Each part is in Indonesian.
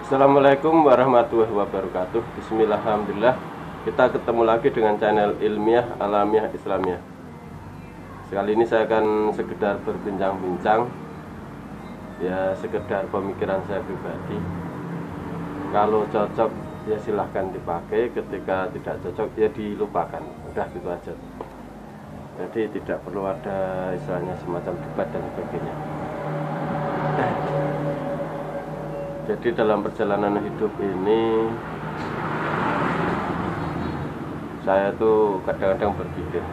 Assalamualaikum warahmatullahi wabarakatuh. Bismillah, alhamdulillah. Kita ketemu lagi dengan channel Ilmiah Alamiah Islamiyah. Sekali ini saya akan sekedar berbincang-bincang, ya sekedar pemikiran saya pribadi. Kalau cocok ya silahkan dipakai, ketika tidak cocok ya dilupakan. Udah gitu aja. Jadi tidak perlu ada istilahnya semacam debat dan sebagainya. Jadi dalam perjalanan hidup ini saya tuh kadang-kadang berpikir,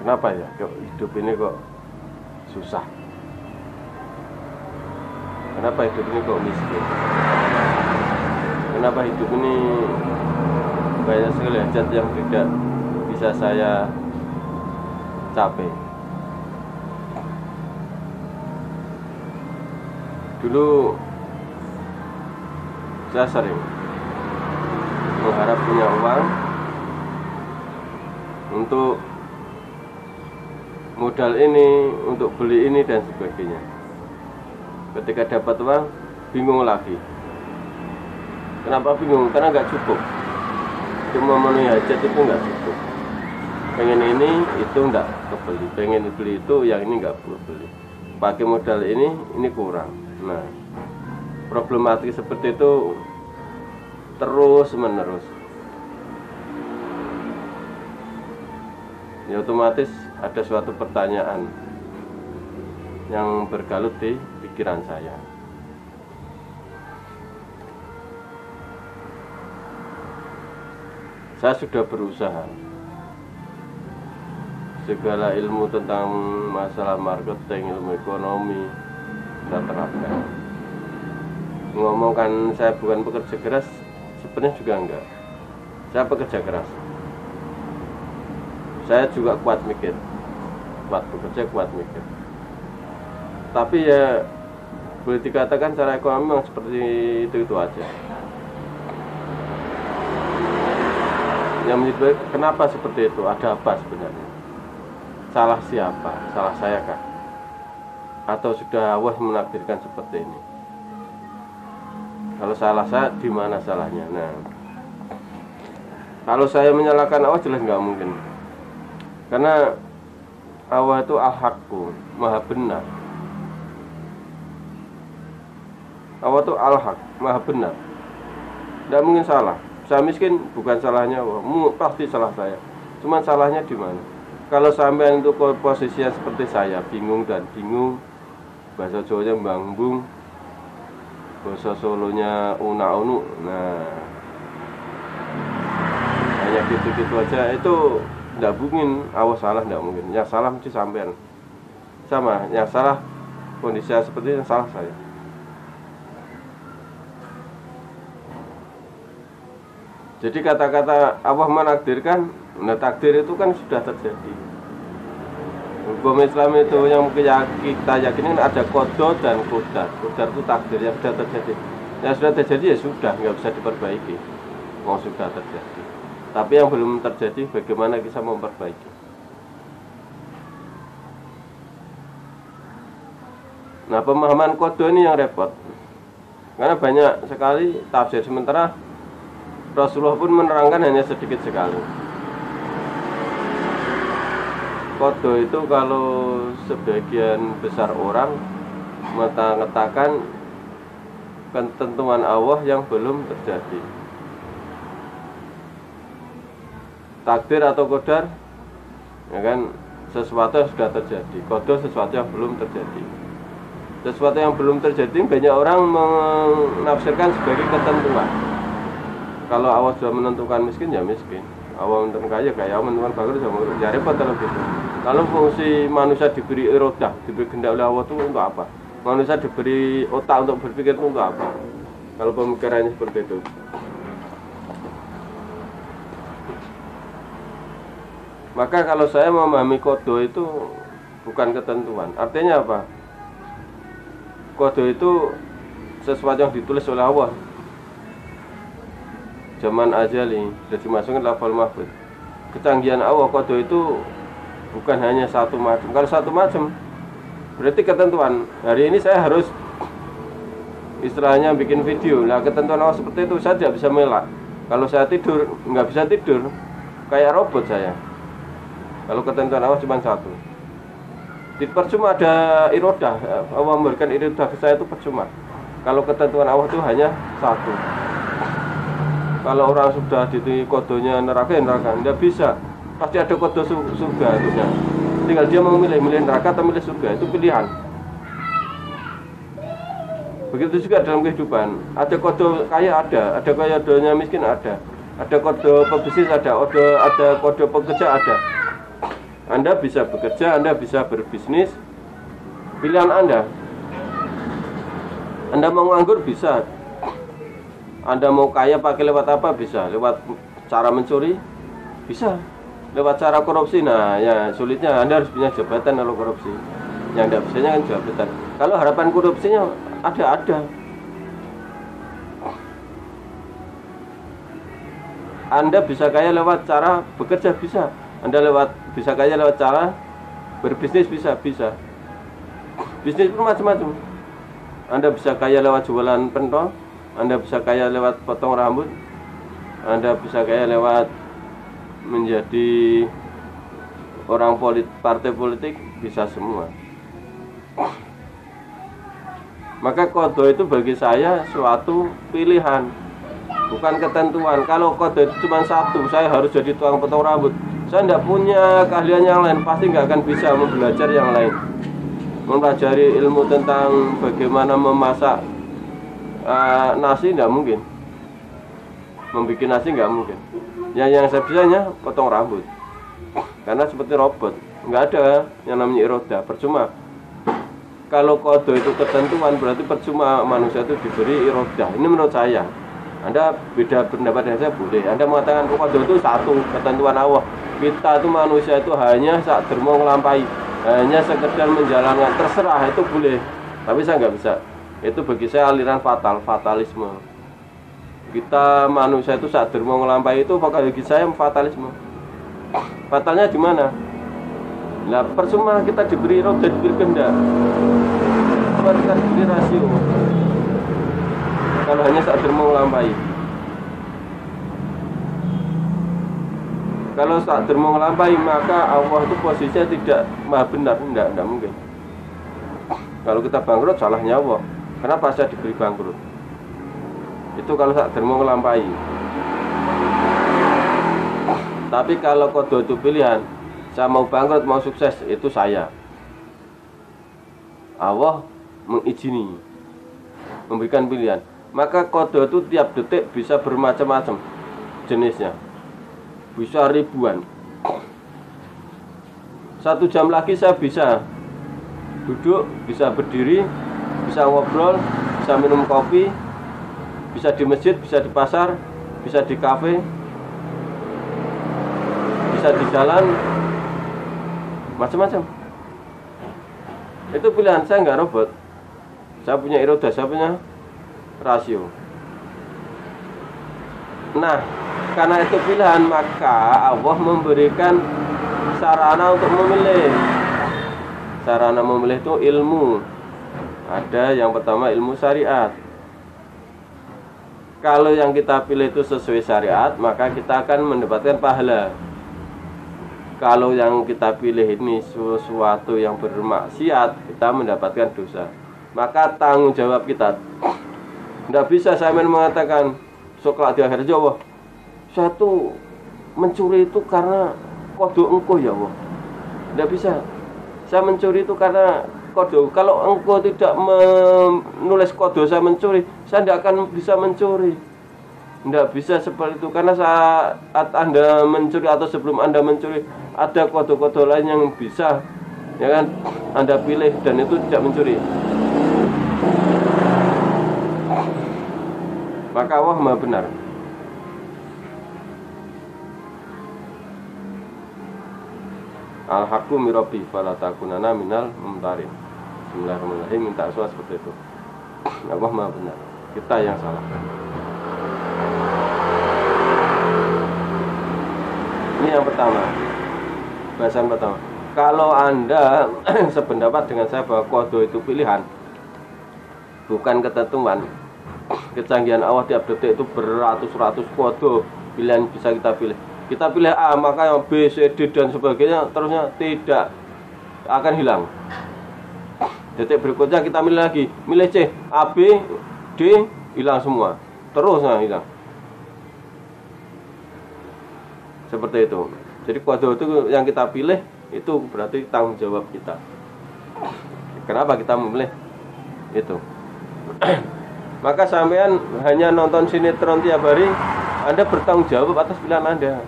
kenapa ya hidup ini kok susah? Kenapa hidup ini kok miskin? Kenapa hidup ini banyak sekali hajat yang tidak bisa saya capai? Dulu saya sering mengharap punya uang untuk modal ini, untuk beli ini dan sebagainya. Ketika dapat uang, bingung lagi. Kenapa bingung? Karena nggak cukup. Untuk memenuhi hajat itu nggak cukup. Pengen ini, itu nggak kebeli. Pengen beli itu, yang ini nggak perlu beli. Pakai modal ini kurang. Nah, problematik seperti itu terus menerus. Ya otomatis ada suatu pertanyaan yang bergelut di pikiran saya. Saya sudah berusaha segala ilmu tentang masalah marketing, ilmu ekonomi saya terapkan. Ngomongkan saya bukan pekerja keras, sebenarnya juga enggak. Saya pekerja keras. Saya juga kuat mikir, kuat bekerja, kuat mikir. Tapi ya boleh dikatakan secara ekonomi memang seperti itu aja. Yang menyebabkan kenapa seperti itu? Ada apa sebenarnya? Salah siapa? Salah saya kah? Atau sudah Allah menakdirkan seperti ini? Kalau salah saya, di mana salahnya? Nah, kalau saya menyalahkan Allah jelas nggak mungkin. Karena Allah itu al-haqqu, maha benar. Allah itu al-haq, maha benar. Tidak mungkin salah. Saya miskin bukan salahnya Allah, pasti salah saya. Cuman salahnya di mana? Kalau sampai untuk posisi yang seperti saya, bingung dan bingung, bahasa Jawanya bangbung, bahasa Solonya una-unu. Nah, hanya gitu-gitu aja, itu tidak mungkin Allah salah, tidak mungkin. Yang salah mesti sampean. Sama, yang salah kondisi seperti ini, yang salah saya. Jadi kata-kata Allah menakdirkan, nah takdir itu kan sudah terjadi. Hukum Islam itu yang kita yakini ada qada dan qadar. Qadar itu takdir yang sudah terjadi. Yang sudah terjadi ya sudah, nggak bisa diperbaiki. Mau sudah terjadi. Tapi yang belum terjadi, bagaimana kita memperbaiki? Nah, pemahaman qada ini yang repot. Karena banyak sekali tafsir, sementara Rasulullah pun menerangkan hanya sedikit sekali. Qada itu kalau sebagian besar orang mengatakan ketentuan Allah yang belum terjadi. Takdir atau qadar, ya kan, sesuatu yang sudah terjadi. Qada sesuatu yang belum terjadi. Sesuatu yang belum terjadi banyak orang menafsirkan sebagai ketentuan. Kalau Allah sudah menentukan miskin ya miskin, Allah menentukan kaya, Allah menentukan bagus ya repot kalau gitu. Kalau fungsi manusia diberi irodah, diberi kehendak oleh Allah itu untuk apa? Manusia diberi otak untuk berpikir itu untuk apa? Kalau pemikirannya seperti itu. Maka kalau saya memahami qada itu bukan ketentuan. Artinya apa? Qada itu sesuatu yang ditulis oleh Allah. Zaman ajali sudah dimasukkan lafal mahfuz. Kecanggihan Allah qada itu bukan hanya satu macam. Kalau satu macam Berarti ketentuan. Hari ini saya harus istilahnya bikin video. Nah, ketentuan Allah seperti itu saya tidak bisa mengelak. Kalau saya tidur, nggak bisa tidur, kayak robot saya. Kalau ketentuan Allah cuma satu. Percuma ada irodah. Allah memberikan irodah ke saya itu percuma. Kalau ketentuan Allah itu hanya satu. Kalau orang sudah di kodonya neraka, ya neraka. Nggak bisa. Pasti ada kode surga itu. Tinggal dia mau milih neraka atau milih surga. Itu pilihan. Begitu juga dalam kehidupan. Ada kode kaya ada kodenya miskin ada kode pebisnis ada kode pekerja ada. Anda bisa bekerja, Anda bisa berbisnis. Pilihan Anda. Anda mau nganggur bisa. Anda mau kaya pakai lewat apa bisa? Lewat cara mencuri bisa. Lewat cara korupsi. Nah, ya sulitnya Anda harus punya jabatan kalau korupsi. Yang tidak bisanya kan jabatan. Kalau harapan korupsinya ada. Anda bisa kaya lewat cara bekerja bisa. Anda bisa kaya lewat cara berbisnis bisa. Bisnis pun macam-macam. Anda bisa kaya lewat jualan pentol, Anda bisa kaya lewat potong rambut, Anda bisa kaya lewat menjadi orang partai politik, bisa semua. Maka kodo itu bagi saya suatu pilihan, bukan ketentuan. Kalau kodo itu cuma satu, saya harus jadi tukang potong rambut, saya tidak punya keahlian yang lain, pasti nggak akan bisa belajar yang lain. Mempelajari ilmu tentang bagaimana memasak nasi tidak mungkin, membuat nasi nggak mungkin. Yang saya bisanya potong rambut, karena seperti robot, nggak ada yang namanya iroda, percuma. Kalau kodo itu ketentuan, berarti percuma manusia itu diberi iroda. Ini menurut saya. Anda beda pendapat dengan saya boleh. Anda mengatakan kodo itu satu, ketentuan Allah. Kita itu manusia itu hanya saat dermo ngelampaui, hanya sekedar menjalankan, terserah, itu boleh. Tapi saya nggak bisa. Itu bagi saya aliran fatalisme. Kita manusia itu saat dermo ngelampaui itu bagi saya fatalisme. Fatalnya di mana? Nah, percuma kita diberi roda, diberi kehendak, kita diberi rasio. Kalau hanya saat dermo ngelampaui. Kalau saat dermo ngelampaui, maka Allah itu posisinya tidak maha benar, tidak mungkin. Kalau kita bangkrut, salahnya Allah. Kenapa saya diberi bangkrut? Itu kalau saat dermo ngelampaui. Tapi kalau kodo itu pilihan, saya mau bangkrut, mau sukses, itu saya. Allah mengizini, memberikan pilihan. Maka kodo itu tiap detik bisa bermacam-macam jenisnya, bisa ribuan. 1 jam lagi saya bisa duduk, bisa berdiri, bisa ngobrol, bisa minum kopi, bisa di masjid, bisa di pasar, bisa di kafe, bisa di jalan, macam-macam. Itu pilihan, saya nggak robot. Saya punya iroda, saya punya rasio. Nah, karena itu pilihan, maka Allah memberikan sarana untuk memilih. Sarana memilih itu ilmu. Ada yang pertama ilmu syariat. Kalau yang kita pilih itu sesuai syariat, maka kita akan mendapatkan pahala. Kalau yang kita pilih ini sesuatu yang bermaksiat, kita mendapatkan dosa. Maka tanggung jawab kita. Tidak bisa saya mengatakan sokak di akhir Jawa, saya tuh mencuri itu karena kode engkau ya Allah. Tidak bisa. Saya mencuri itu karena kode. Kalau engkau tidak menulis kode saya mencuri, saya tidak akan bisa mencuri. Tidak bisa seperti itu. Karena saat Anda mencuri atau sebelum Anda mencuri, ada kode-kode lain yang bisa, ya kan, Anda pilih dan itu tidak mencuri. Maka Allah Maha benar. Al-haqqu min rabbi fala takunanna minal mumtarin. Bismillahirrahmanirrahim. Minta suara seperti itu. Allah Maha benar, kita yang salah. Ini yang pertama, bahasan pertama. Kalau Anda sependapat dengan saya bahwa qadha itu pilihan, bukan ketentuan. Kecanggihan Allah tiap detik itu beratus-ratus qadha pilihan bisa kita pilih. Kita pilih A, maka yang B, C, D dan sebagainya terusnya tidak akan hilang. Detik berikutnya kita milih lagi, milih C, A, B, D, hilang semua. Terusnya hilang. Seperti itu. Jadi qadha itu yang kita pilih itu berarti tanggung jawab kita. Kenapa kita memilih itu? Maka sampean hanya nonton sinetron tiap hari, Anda bertanggung jawab atas pilihan Anda.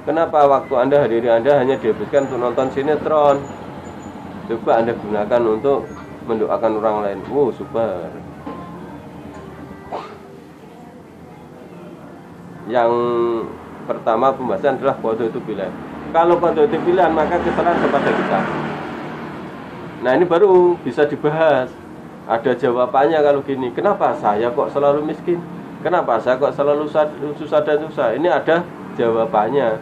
Kenapa waktu Anda hadiri Anda hanya dihabiskan untuk nonton sinetron? Coba Anda gunakan untuk mendoakan orang lain. Wow, super. Yang pertama pembahasan adalah qadha itu pilihan. Kalau qadha itu pilihan, maka kesalahan kepada kita. Nah, ini baru bisa dibahas. Ada jawabannya kalau gini. Kenapa saya kok selalu miskin? Kenapa saya kok selalu susah dan susah? Ini ada jawabannya.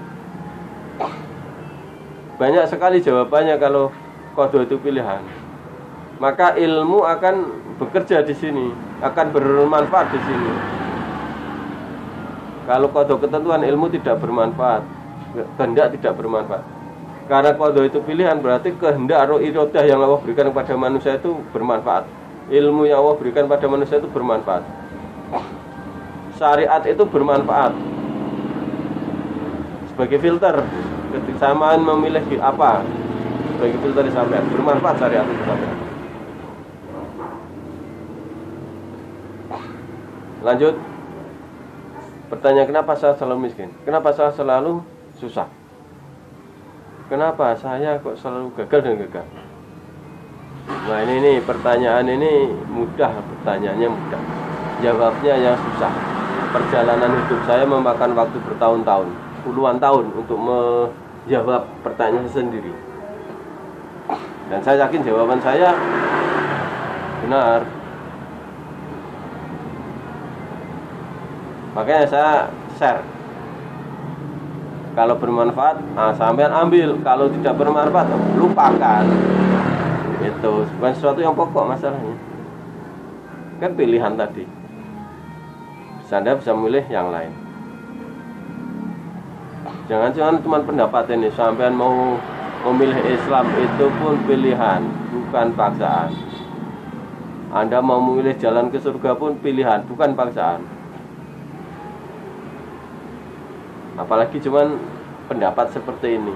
Banyak sekali jawabannya kalau qadha itu pilihan. Maka ilmu akan bekerja di sini, akan bermanfaat di sini. Kalau qadha ketentuan, ilmu tidak bermanfaat, kehendak tidak bermanfaat. Karena qadha itu pilihan, berarti kehendak atau iradah yang Allah berikan kepada manusia itu bermanfaat. Ilmu yang Allah berikan pada manusia itu bermanfaat. Syariat itu bermanfaat sebagai filter. Ketika sampean memilih apa sebagai filter di sampean, bermanfaat syariat itu sampean. Lanjut. Pertanyaan, kenapa saya selalu miskin? Kenapa saya selalu susah? Kenapa saya kok selalu gagal dan gagal? Nah, ini pertanyaan ini mudah, pertanyaannya mudah. Jawabnya yang susah. Perjalanan hidup saya memakan waktu bertahun-tahun, puluhan tahun untuk menjawab pertanyaan sendiri. Dan saya yakin jawaban saya benar. Makanya saya share. Kalau bermanfaat, sampean ambil. Kalau tidak bermanfaat, lupakan. Itu bukan sesuatu yang pokok masalahnya. Kan pilihan tadi. Anda bisa memilih yang lain. Jangan cuma pendapat ini. Sampean mau memilih Islam itu pun pilihan, bukan paksaan. Anda mau memilih jalan ke surga pun pilihan, bukan paksaan. Apalagi cuman pendapat seperti ini.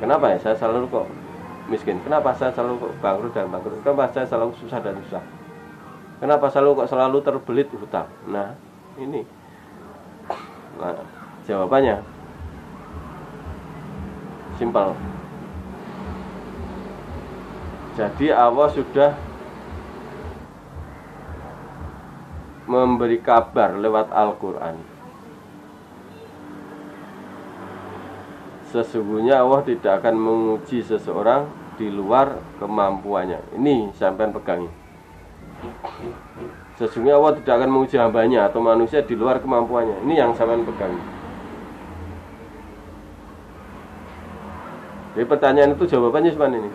Kenapa ya saya selalu kok miskin? Kenapa saya selalu kok bangkrut dan bangkrut? Kenapa saya selalu susah dan susah? Kenapa selalu terbelit hutang? Nah, ini. Nah, jawabannya simpel. Jadi Allah sudah memberi kabar lewat Al-Quran. Sesungguhnya Allah tidak akan menguji seseorang di luar kemampuannya. Ini sampean pegangi. Sesungguhnya Allah tidak akan menguji hambanya atau manusia di luar kemampuannya. Ini yang sampean pegangi. Jadi pertanyaan itu jawabannya seperti ini.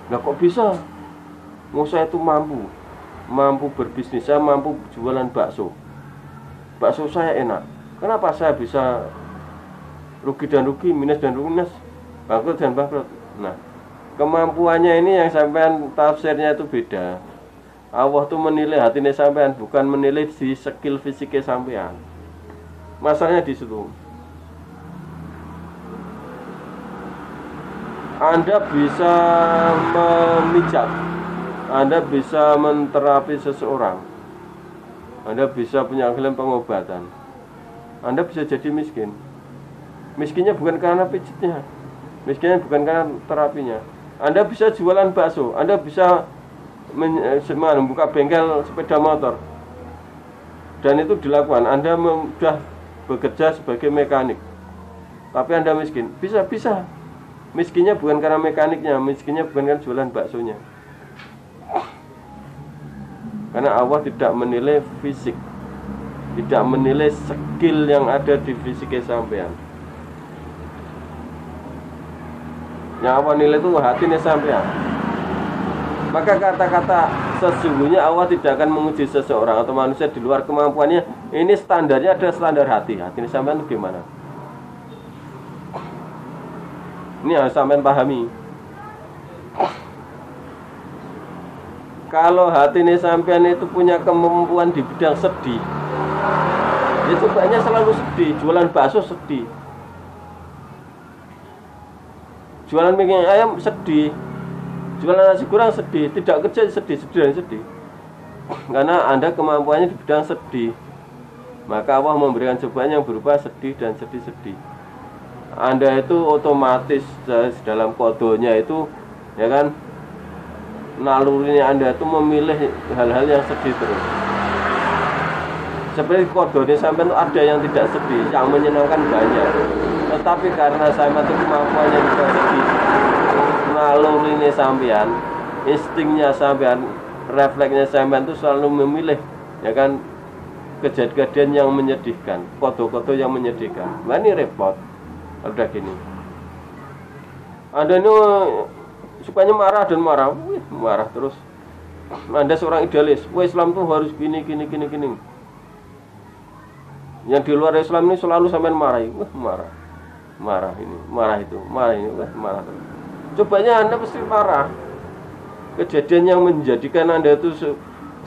Nah, kok bisa? Saya itu mampu berbisnis, saya mampu jualan bakso. Bakso saya enak. Kenapa saya bisa rugi dan rugi, minus dan minus, bangkrut dan bangkrut? Nah, kemampuannya ini yang sampean tafsirnya itu beda. Allah tuh menilai hatinya sampean, bukan menilai si skill fisiknya sampean. Masalahnya di situ. Anda bisa memijat, Anda bisa menterapi seseorang, Anda bisa punya keahlian pengobatan, Anda bisa jadi miskin. Miskinnya bukan karena pijitnya, miskinnya bukan karena terapinya. Anda bisa jualan bakso, Anda bisa membuka bengkel sepeda motor, dan itu dilakukan. Anda sudah bekerja sebagai mekanik, tapi Anda miskin. Bisa. Miskinnya bukan karena mekaniknya, miskinnya bukan karena jualan baksonya. Karena Allah tidak menilai fisik, tidak menilai skill yang ada di fisiknya sampean. Yang Allah nilai itu hatinya sampean. Maka kata-kata sesungguhnya Allah tidak akan menguji seseorang atau manusia di luar kemampuannya. Ini standarnya ada standar hati. Hati ini sampean itu gimana? Ini harus sampean pahami. Kalau hati ini sampean itu punya kemampuan di bidang sedih, itu banyak selalu sedih. Jualan bakso sedih, jualan mie ayam sedih, jualan nasi goreng sedih, tidak kerja sedih, sedih dan sedih. Karena Anda kemampuannya di bidang sedih, maka Allah memberikan cobaan yang berupa sedih dan sedih-sedih. Anda itu otomatis dalam kodonya itu, ya kan, nalurinya Anda itu memilih hal-hal yang sedih terus. Seperti kodone sampai itu ada yang tidak sedih, yang menyenangkan banyak. Tetapi karena sampai itu kemampuannya tidak sedih, nalurinya sampean, instingnya sampean, refleksnya sampean itu selalu memilih, ya kan, kejadian yang menyedihkan, kodo-kodo yang menyedihkan. Nah ini repot. Udah gini, Anda ini sukanya marah dan marah, marah terus. Anda seorang idealis, Islam tuh harus gini. Yang di luar Islam ini selalu sampai marah, marah ini, marah itu, marah ini, marah terus. Cobanya Anda pasti marah. Kejadian yang menjadikan Anda itu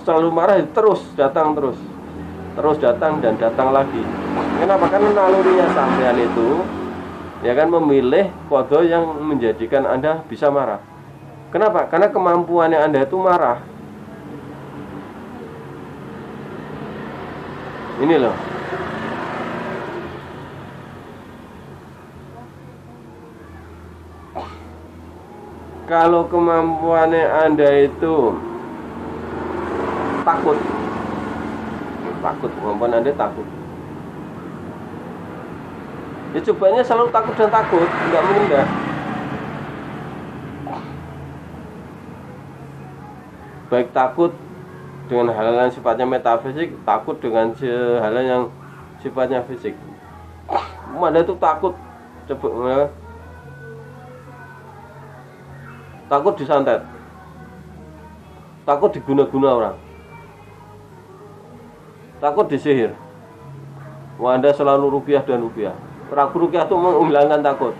selalu marah terus datang dan datang lagi. Kenapa? Karena nalurinya sampean itu, ya kan, memilih kode yang menjadikan Anda bisa marah. Kenapa? Karena kemampuannya Anda itu marah. Ini loh. Kalau kemampuannya Anda itu takut, kemampuan Anda takut. Ya cobanya selalu takut dan takut, nggak mungkin enggak. Baik takut dengan hal-hal yang sifatnya metafisik, takut dengan hal-hal yang sifatnya fisik. Anda itu takut, takut disantet, takut diguna-guna orang, takut disihir. Anda selalu rupiah dan rupiah. Ragu rukyah itu menghilangkan takut.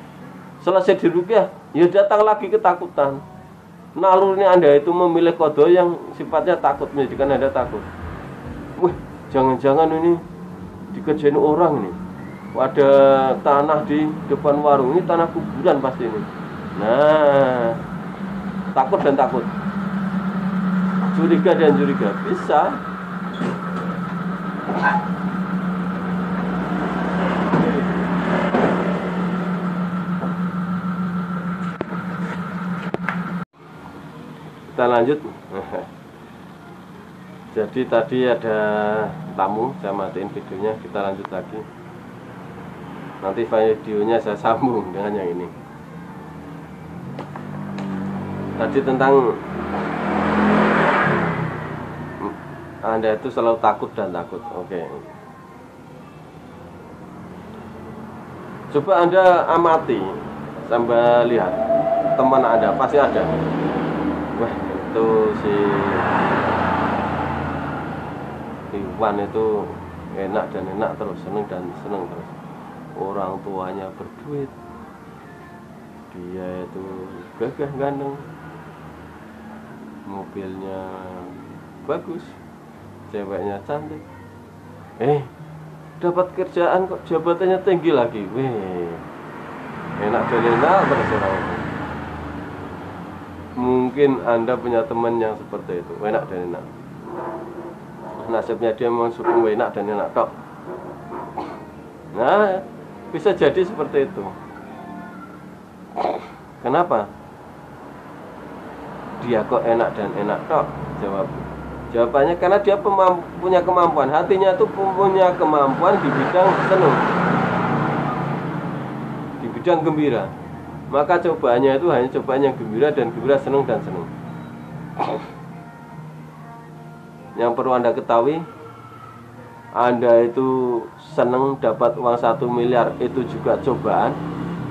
Selesai di rukyah, ya datang lagi ketakutan. Nalurnya Anda itu memilih kode yang sifatnya takut, menjadikan Anda takut. Wih, jangan-jangan ini dikerjain orang nih. Ada tanah di depan warung, ini tanah kuburan pasti ini. Nah, takut dan takut, curiga dan curiga, bisa. Kita lanjut. Jadi tadi ada tamu, saya matiin videonya, kita lanjut lagi. Nanti videonya saya sambung dengan yang ini. Tadi tentang Anda itu selalu takut dan takut. Oke. Coba Anda amati sambil lihat teman Anda, pasti ada. Wah, itu si Iwan itu enak dan enak terus, seneng dan seneng terus. Orang tuanya berduit, dia itu gagah ganteng, mobilnya bagus, ceweknya cantik. Dapat kerjaan kok, jabatannya tinggi lagi. Enak dan enak terus orang itu. Mungkin Anda punya teman yang seperti itu, enak dan enak. Nasibnya dia memang suka enak dan enak tok. Nah, bisa jadi seperti itu. Kenapa? Dia kok enak dan enak tok? Jawabannya karena dia punya kemampuan. Hatinya tuh punya kemampuan di bidang senang, di bidang gembira. Maka cobaannya itu hanya cobaan yang gembira dan gembira, senang dan senang. Yang perlu Anda ketahui, Anda itu senang dapat uang 1 miliar, itu juga cobaan.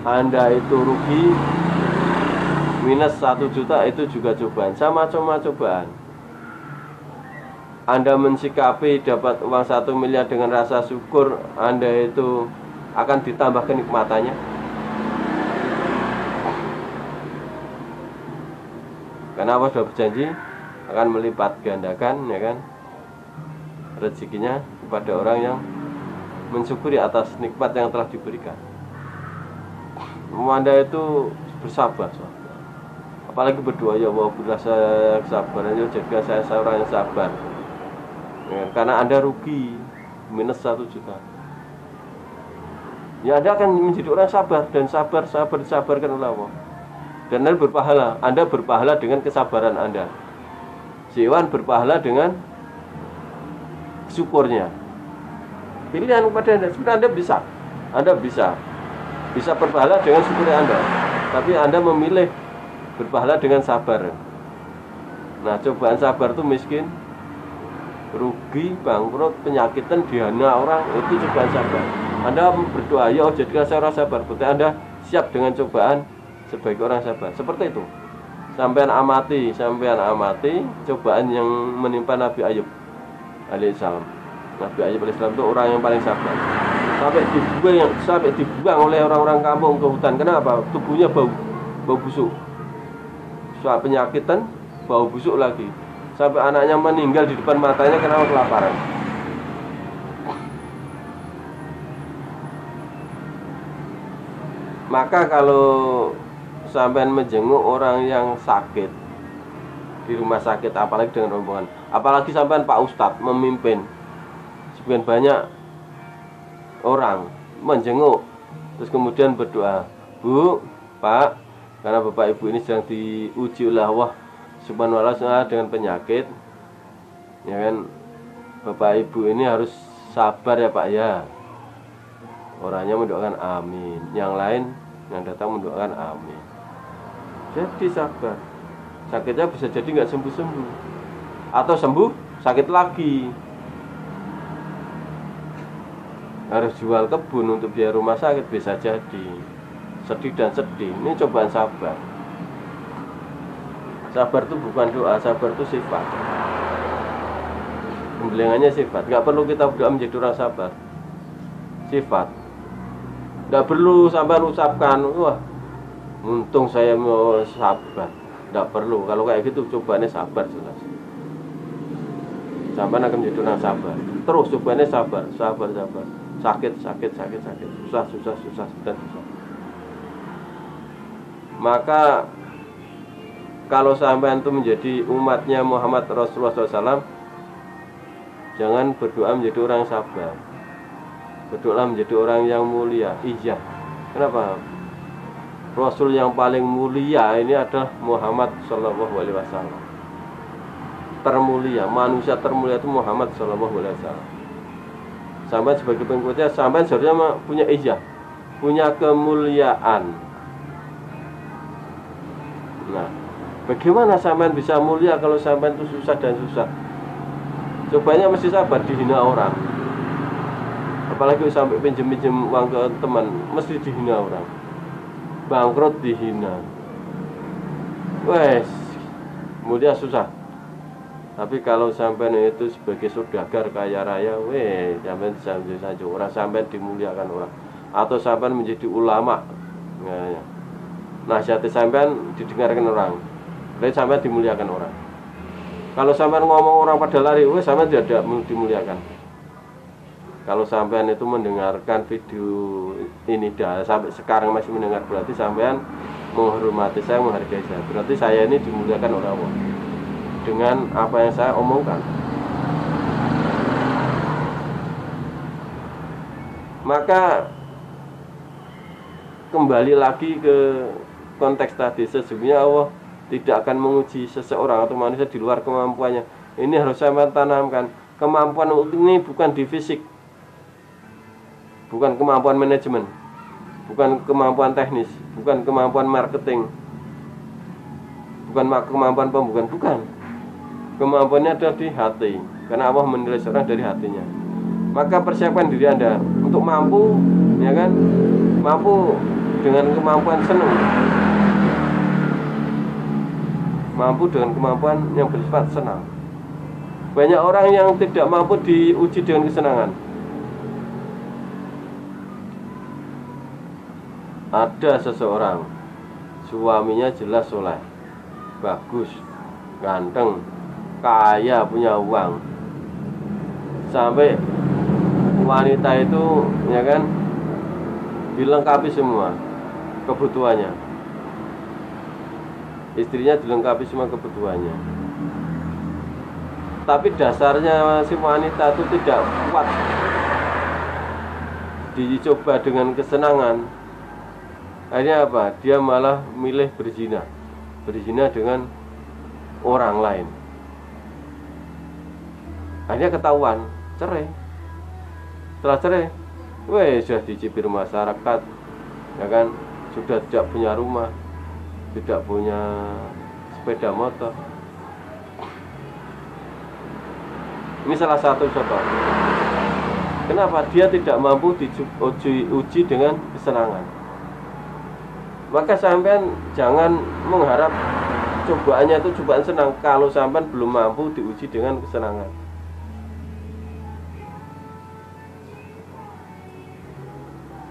Anda itu rugi minus 1 juta itu juga cobaan, sama-sama cobaan. Anda mensikapi dapat uang 1 miliar dengan rasa syukur, Anda itu akan ditambah kenikmatannya. Karena Allah sudah berjanji akan melipat gandakan, ya kan, rezekinya kepada orang yang mensyukuri atas nikmat yang telah diberikan. Anda itu bersabar, apalagi berdoa, ya Allah berilah saya kesabaran, ya jadikan saya seorang yang sabar, ya, karena Anda rugi minus 1 juta. Ya Anda akan menjadi orang sabar, dan sabar disabarkan oleh Allah. Dan Anda berpahala dengan kesabaran Anda. Si Iwan berpahala dengan syukurnya. Pilihan kepada Anda. Sebenarnya Anda bisa berpahala dengan syukur Anda, tapi Anda memilih berpahala dengan sabar. Nah, cobaan sabar itu miskin, rugi, bangkrut, penyakitan, dihina orang, itu cobaan sabar. Anda berdoa, ya jadikan saya orang sabar. Berarti Anda siap dengan cobaan sebagai orang sabar. Seperti itu. Sampean amati cobaan yang menimpa Nabi Ayub alaihissalam. Nabi Ayub alaihissalam itu orang yang paling sabar. Sampai dibuang oleh orang-orang kampung ke hutan. Kenapa? Tubuhnya bau busuk. Soal penyakitan, bau busuk lagi. Sampai anaknya meninggal di depan matanya karena kelaparan. Maka kalau sampean menjenguk orang yang sakit di rumah sakit, apalagi dengan rombongan, apalagi sampean Pak Ustadz memimpin, sebagian banyak orang menjenguk, terus kemudian berdoa, Bu, Pak, karena Bapak Ibu ini sedang diuji oleh Allah Subhanahu wa ta'ala dengan penyakit, ya kan, Bapak Ibu ini harus sabar ya Pak ya. Orangnya mendoakan amin, yang lain yang datang mendoakan amin. Jadi sabar. Sakitnya bisa jadi nggak sembuh-sembuh, atau sembuh sakit lagi, harus jual kebun untuk biaya rumah sakit, bisa jadi sedih dan sedih. Ini cobaan sabar. Sabar itu bukan doa, sabar itu sifat. Pembelingannya sifat. Nggak perlu kita berdoa menjadi orang sabar. Sifat. Nggak perlu sampai ucapkan, wah untung saya mau sabar. Nggak perlu. Kalau kayak gitu cobaannya sabar jelas. Sampai akan menjadi orang sabar. Terus cobaannya sabar. Sakit. Susah. Maka kalau sampean itu menjadi umatnya Muhammad Rasulullah SAW, jangan berdoa menjadi orang sabar. Berdoa menjadi orang yang mulia. Iya. Kenapa? Rasul yang paling mulia ini adalah Muhammad Sallallahu Alaihi Wasallam. Termulia, manusia termulia itu Muhammad Sallallahu Alaihi Wasallam. Sampai sebagai pengikutnya, sampai seharusnya punya ijah, punya kemuliaan. Nah, bagaimana sampean bisa mulia kalau sampean itu susah dan susah? Cobanya mesti sabar, dihina orang. Apalagi sampai pinjem uang ke teman, mesti dihina orang. Bangkrut dihina. Wes, mulia susah. Tapi kalau sampean itu sebagai saudagar kaya raya, sampean saja orang, sampean dimuliakan orang. Atau sampean menjadi ulama, nasihat sampean didengarkan orang, berarti sampean dimuliakan orang. Kalau sampean ngomong orang pada lari, sampean tidak dimuliakan. Kalau sampean itu mendengarkan video ini dah sampai sekarang masih mendengar, berarti sampean menghormati saya, menghargai saya. Berarti saya ini dimuliakan oleh Allah dengan apa yang saya omongkan. Maka kembali lagi ke konteks tadi, sesungguhnya Allah tidak akan menguji seseorang atau manusia di luar kemampuannya. Ini harus saya tanamkan. Kemampuan ini bukan di fisik, bukan kemampuan manajemen, bukan kemampuan teknis, bukan kemampuan marketing, bukan kemampuan pembukaan, bukan. Kemampuannya ada di hati, karena Allah menilai seorang dari hatinya. Maka persiapkan diri Anda untuk mampu, ya kan, mampu dengan kemampuan senang. mampu dengan kemampuan yang bersifat senang. Banyak orang yang tidak mampu diuji dengan kesenangan. Ada seseorang, suaminya jelas soleh, bagus, ganteng, kaya, punya uang, sampai wanita itu ya kan dilengkapi semua kebutuhannya, istrinya dilengkapi semua kebutuhannya, tapi dasarnya si wanita itu tidak kuat dicoba dengan kesenangan. Akhirnya apa? Dia malah milih berzina dengan orang lain. Akhirnya ketahuan, cerai. Setelah cerai, sudah dicibir masyarakat, ya kan, sudah tidak punya rumah, tidak punya sepeda motor. Ini salah satu contoh. Kenapa? Dia tidak mampu diuji dengan kesenangan. Maka sampean jangan mengharap cobaannya itu cobaan senang kalau sampean belum mampu diuji dengan kesenangan.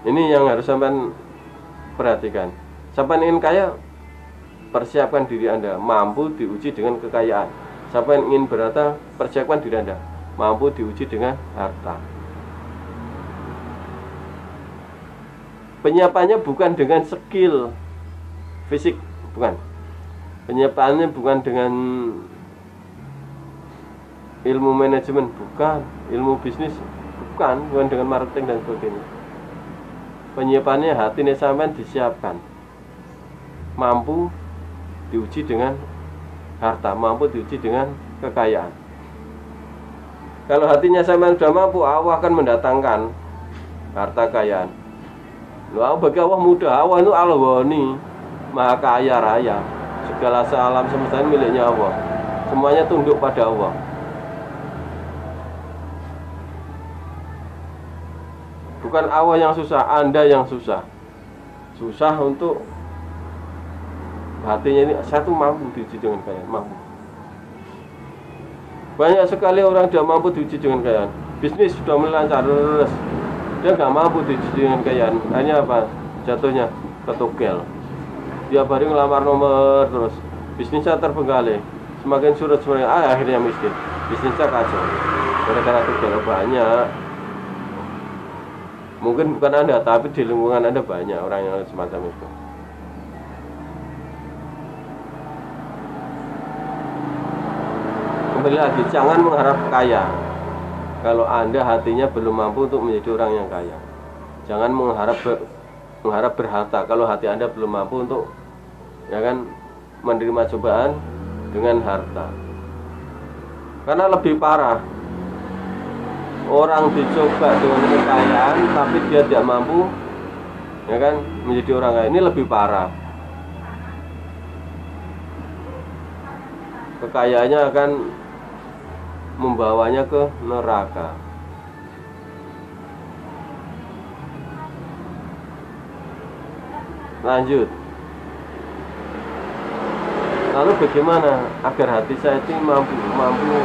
Ini yang harus sampean perhatikan. Sampean ingin kaya, persiapkan diri Anda mampu diuji dengan kekayaan. Sampean ingin berharta, persiapkan diri Anda mampu diuji dengan harta. Penyiapannya bukan dengan skill fisik, bukan. Penyiapannya bukan dengan ilmu manajemen, bukan. Ilmu bisnis, bukan dengan marketing dan sebagainya. Penyiapannya hatinya sampean disiapkan, mampu diuji dengan harta, mampu diuji dengan kekayaan. Kalau hatinya sampean sudah mampu, Allah akan mendatangkan harta kekayaan. Bagi Allah mudah, Allah itu Al-Ghani, Maha Kaya Raya. Segala alam semesta miliknya Allah, semuanya tunduk pada Allah. Bukan Allah yang susah, Anda yang susah. Susah untuk hatinya ini, saya tuh mampu diuji dengan kekayaan, mampu. Banyak sekali orang tidak mampu diuji dengan kekayaan. Bisnis sudah melancar, dia nggak mampu diuji dengan kekayaan. Hanya apa? Jatuhnya ketugel. Dia baru ngelamar nomor terus. Bisnisnya terbengkalai. Semakin surut semakin akhirnya miskin. Bisnisnya kacau. Gara-gara tugel banyak. Mungkin bukan Anda, tapi di lingkungan Anda banyak orang yang semacam itu. Kembali lagi, jangan mengharap kaya kalau Anda hatinya belum mampu untuk menjadi orang yang kaya. Jangan mengharap berharta kalau hati Anda belum mampu untuk ya kan menerima cobaan dengan harta. Karena lebih parah, orang dicoba dengan kekayaan tapi dia tidak mampu ya kan menjadi orang kaya. Ini lebih parah. Kekayaannya akan membawanya ke neraka. Lanjut. Lalu bagaimana agar hati saya itu mampu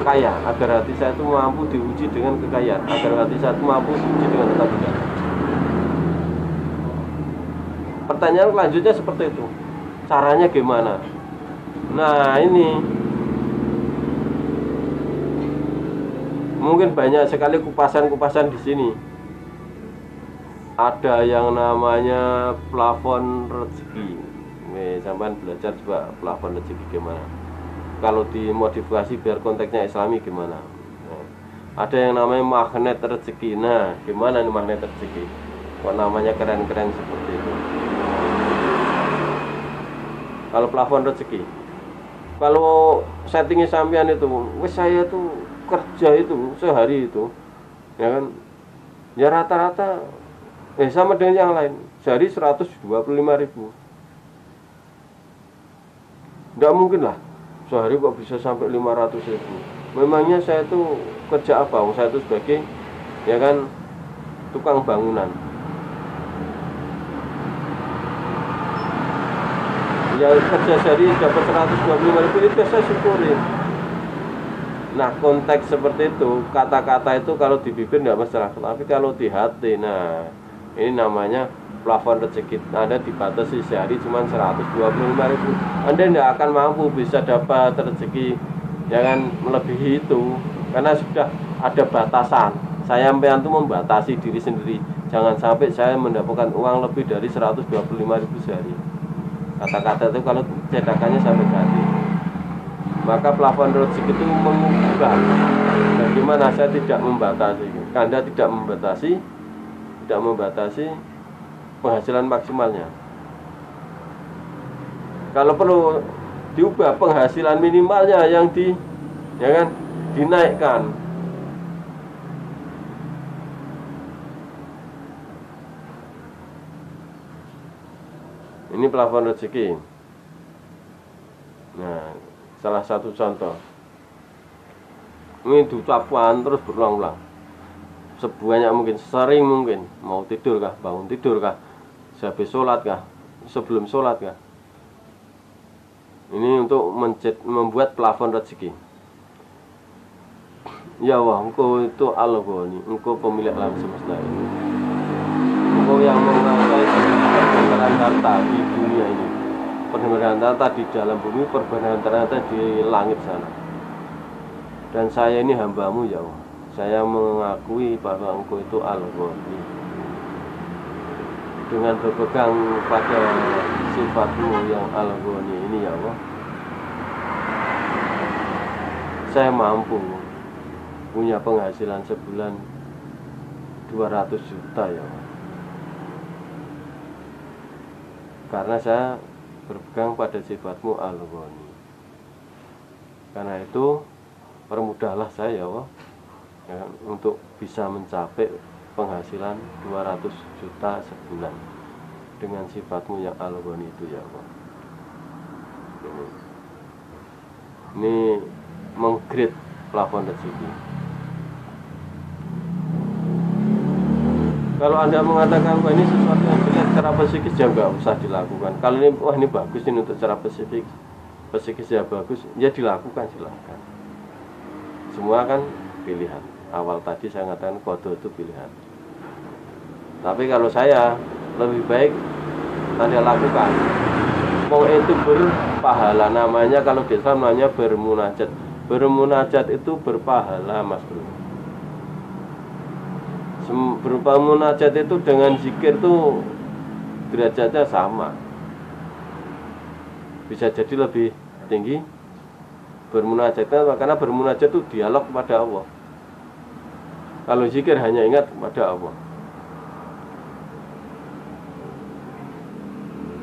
kaya, agar hati saya itu mampu diuji dengan kekayaan, agar hati saya itu mampu diuji dengan ketakutan? Pertanyaan selanjutnya seperti itu. Caranya gimana? Nah, ini mungkin banyak sekali kupasan-kupasan di sini. Ada yang namanya plafon rezeki. Sampai belajar coba plafon rezeki gimana. Kalau dimodifikasi biar konteksnya Islami gimana. Ada yang namanya magnet rezeki. Nah, gimana nih magnet rezeki? Kok namanya keren-keren seperti itu? Kalau plafon rezeki, kalau settingnya sampean itu, saya tuh kerja itu sehari itu, ya kan, ya rata-rata sama dengan yang lain, sehari 125.000. Nggak mungkin lah, sehari kok bisa sampai 500.000. Memangnya saya itu kerja apa? Saya itu sebagai ya kan tukang bangunan. yang kerja sehari dapat 125.000 itu saya syukurin. Nah konteks seperti itu, kata-kata itu kalau di bibir nggak masalah, tapi kalau di hati, nah ini namanya plafon rezeki. Anda dibatasi sehari cuma 125.000, Anda tidak akan mampu bisa dapat rezeki jangan melebihi itu, karena sudah ada batasan. Saya sampean itu membatasi diri sendiri, jangan sampai saya mendapatkan uang lebih dari 125.000 sehari. Kata-kata itu kalau cetakannya sampai ganti. Maka plafon rezeki itu mengukurkan bagaimana saya tidak membatasi. Anda tidak membatasi penghasilan maksimalnya. Kalau perlu diubah penghasilan minimalnya yang dinaikkan. Ini plafon rezeki. Nah, salah satu contoh. Ini diucapkan terus berulang-ulang. Sebanyak mungkin, sering mungkin. Mau tidur kah, bangun tidur kah, sehabis sholat kah, sebelum sholat kah. Ini untuk membuat plafon rezeki. Ya Allah, Engkau itu Al-Ghani, Engkau pemilik alam semesta ini. Engkau yang menguasai perbendaharaan harta di dunia ini, perbendaharaan harta di dalam bumi, perbendaharaan harta di langit sana. Dan saya ini hamba-Mu ya Allah. Saya mengakui bahwa Engkau itu Al-Ghani. Dengan berpegang pada sifat-Mu yang Al-Ghani ini ya Allah, saya mampu punya penghasilan sebulan 200 juta ya Allah. Karena saya berpegang pada sifat-Mu Al-Ghani. Karena itu permudahlah saya ya Allah, ya, untuk bisa mencapai penghasilan 200 juta sebulan dengan sifat-Mu yang Al-Ghani itu ya Allah. Ini menggrade plafon rezeki. Kalau Anda mengatakan wah ini sesuatu yang jelek secara psikis ya nggak usah dilakukan. Kalau ini wah ini bagus ini untuk secara psikis ya bagus, ya dilakukan silakan. Semua kan pilihan. Awal tadi saya mengatakan qada itu pilihan. Tapi kalau saya lebih baik Anda lakukan. Mau itu berpahala, namanya kalau di Islam namanya bermunajat. Bermunajat itu berpahala Mas Bro. Berupa munajat itu dengan zikir itu derajatnya sama, bisa jadi lebih tinggi bermunajatnya, karena bermunajat itu dialog kepada Allah. Kalau zikir hanya ingat kepada Allah.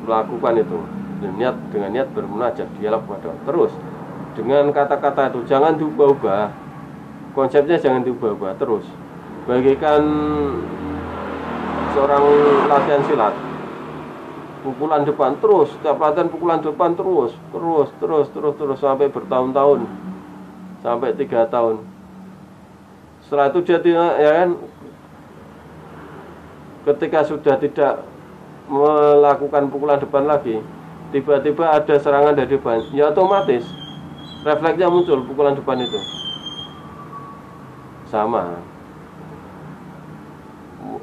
Lakukan itu dengan niat bermunajat, dialog kepada Allah. Terus dengan kata-kata itu jangan diubah-ubah, konsepnya jangan diubah-ubah terus. Bagikan seorang latihan silat, pukulan depan terus, setiap latihan pukulan depan terus sampai bertahun-tahun, sampai 3 tahun. Setelah itu dia ya kan, ketika sudah tidak melakukan pukulan depan lagi, tiba-tiba ada serangan dari depan, ya otomatis refleksnya muncul pukulan depan itu. Sama.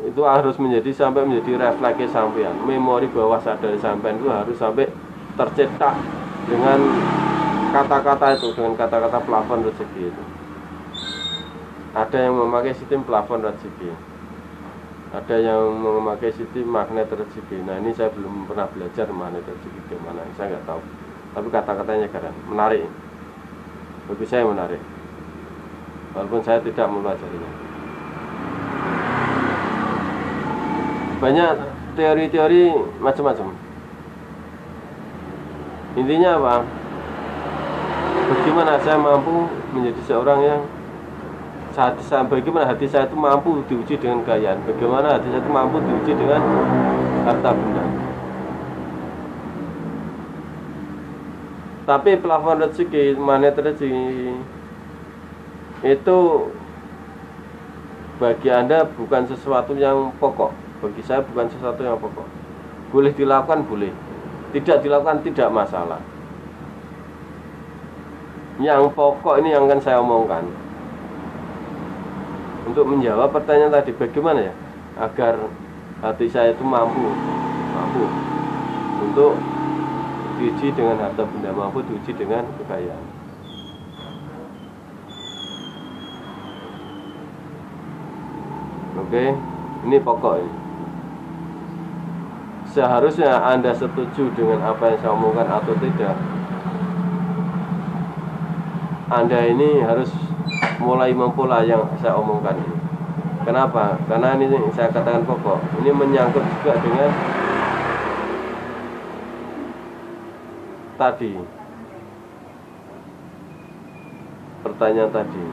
Itu harus sampai menjadi refleksi sampean, memori bawah sadar sampean itu harus sampai tercetak dengan kata-kata itu, dengan kata-kata plafon rezeki itu. Ada yang memakai sistem plafon rezeki, ada yang memakai sistem magnet rezeki. Nah ini saya belum pernah belajar magnet rezeki gimana, saya nggak tahu. Tapi kata-katanya keren, menarik. Bagi saya menarik, walaupun saya tidak mempelajarinya. Banyak teori-teori macam-macam. Intinya apa? Bagaimana saya mampu menjadi seorang yang bagaimana hati saya itu mampu diuji dengan kekayaan, bagaimana hati saya itu mampu diuji dengan harta benda. Tapi plafon rezeki, magnet rezeki itu bagi Anda bukan sesuatu yang pokok. Bagi saya bukan sesuatu yang pokok. Boleh dilakukan, boleh. tidak dilakukan tidak masalah. Yang pokok ini yang akan saya omongkan untuk menjawab pertanyaan tadi, bagaimana ya agar hati saya itu mampu untuk diuji dengan harta benda, mampu diuji dengan kekayaan. Oke, ini pokok ini. Seharusnya Anda setuju dengan apa yang saya omongkan atau tidak, Anda ini harus mulai mempola yang saya omongkan ini. Kenapa? Karena ini saya katakan pokok. Ini menyangkut juga dengan tadi, pertanyaan tadi.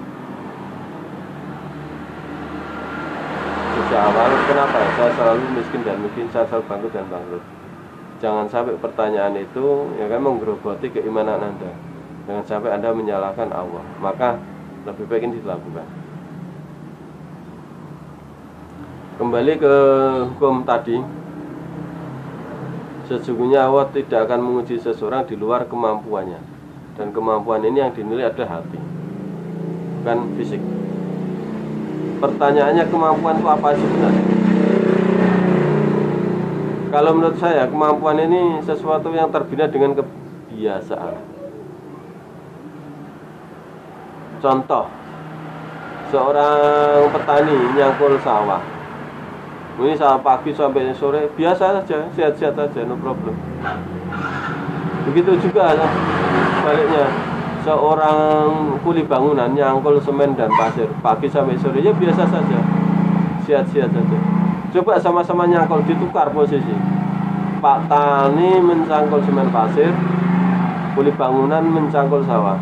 Sejak awal, kenapa saya selalu miskin dan miskin, saya selalu bangkrut dan bangkrut. Jangan sampai pertanyaan itu ya kan menggerogoti keimanan Anda. Jangan sampai Anda menyalahkan Allah. Maka lebih baik ini dilakukan. Kembali ke hukum tadi. Sesungguhnya Allah tidak akan menguji seseorang di luar kemampuannya. Dan kemampuan ini yang dinilai adalah hati, bukan fisik. Pertanyaannya, kemampuan itu apa sebenarnya? Kalau menurut saya, kemampuan ini sesuatu yang terbina dengan kebiasaan. Contoh, seorang petani nyangkul sawah. Ini sawah pagi sampai sore biasa saja, sehat-sehat saja, no problem. Begitu juga sebaliknya, seorang kuli bangunan nyangkul semen dan pasir pagi sampai sore ya biasa saja, sehat-sehat saja. Coba sama-sama nyangkul, ditukar posisi. Pak Tani mencangkul semen pasir, kuli bangunan mencangkul sawah.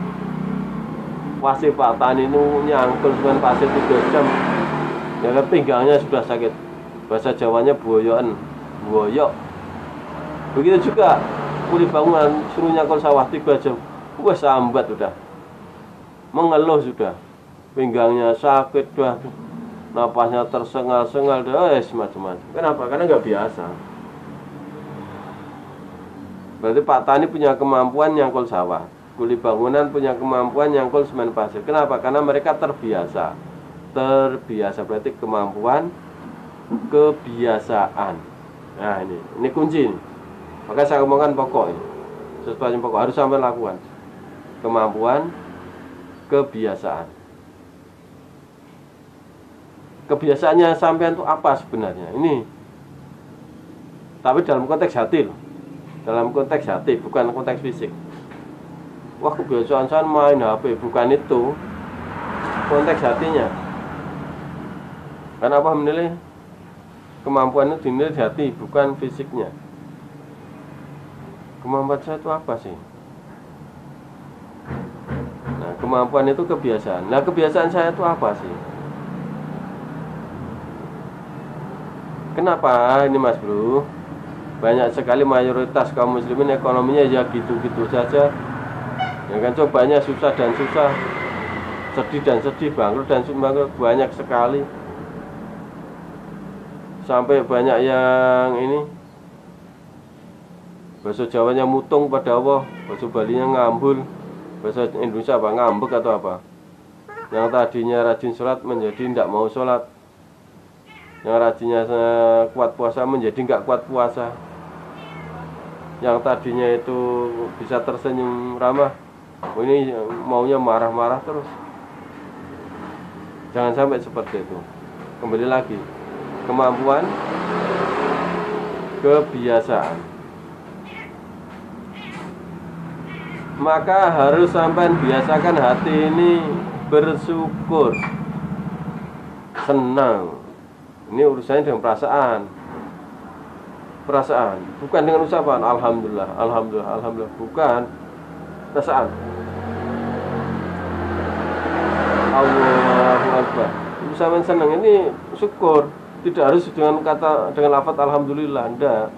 Pasti Pak Tani itu nyangkul semen pasir 3 jam, ya kan pinggangnya sudah sakit. Bahasa Jawanya boyoan, boyok. Begitu juga kuli bangunan suruh nyangkul sawah 3 jam, wah sambat sudah, mengeluh sudah, pinggangnya sakit dah, napasnya tersengal-sengal dah, macam-macam. Kenapa? Karena nggak biasa. Berarti Pak Tani punya kemampuan nyangkul sawah, kuli bangunan punya kemampuan nyangkul semen pasir. Kenapa? Karena mereka terbiasa. Terbiasa berarti kemampuan, kebiasaan. Nah ini kunci ini. Maka saya ngomongkan pokok ini. Sesuatu yang pokok harus sampai lakukan. Kemampuan, kebiasaan. Kebiasaannya sampean itu apa sebenarnya? Ini. Tapi dalam konteks hati loh. Dalam konteks hati, bukan konteks fisik. Wah, kebiasaan saya main HP, bukan itu. Konteks hatinya. Kenapa menilai? Kemampuan itu dinilai di hati, bukan fisiknya. Kemampuan saya itu apa sih? Nah, kemampuan itu kebiasaan. Nah, kebiasaan saya itu apa sih? Kenapa ini Mas Bro? Banyak sekali mayoritas kaum muslimin ekonominya ya gitu-gitu saja. Ya kan, cobanya susah dan susah, sedih dan sedih, bangkrut dan bangkrut, banyak sekali. Sampai banyak yang ini, bahasa Jawanya mutung pada Allah, bahasa Balinya ngambul, bahasa Indonesia apa, ngambek atau apa. Yang tadinya rajin sholat menjadi tidak mau sholat, yang rajinnya kuat puasa menjadi nggak kuat puasa, yang tadinya itu bisa tersenyum ramah, ini maunya marah-marah terus. Jangan sampai seperti itu. Kembali lagi, kemampuan, kebiasaan. Maka harus sampai biasakan hati ini bersyukur, senang. Ini urusannya dengan perasaan. Perasaan, bukan dengan ucapan alhamdulillah, alhamdulillah, alhamdulillah, bukan. Perasaan. Allahu Akbar. Usahawan senang ini syukur. Tidak harus dengan kata, dengan lafaz alhamdulillah, enggak.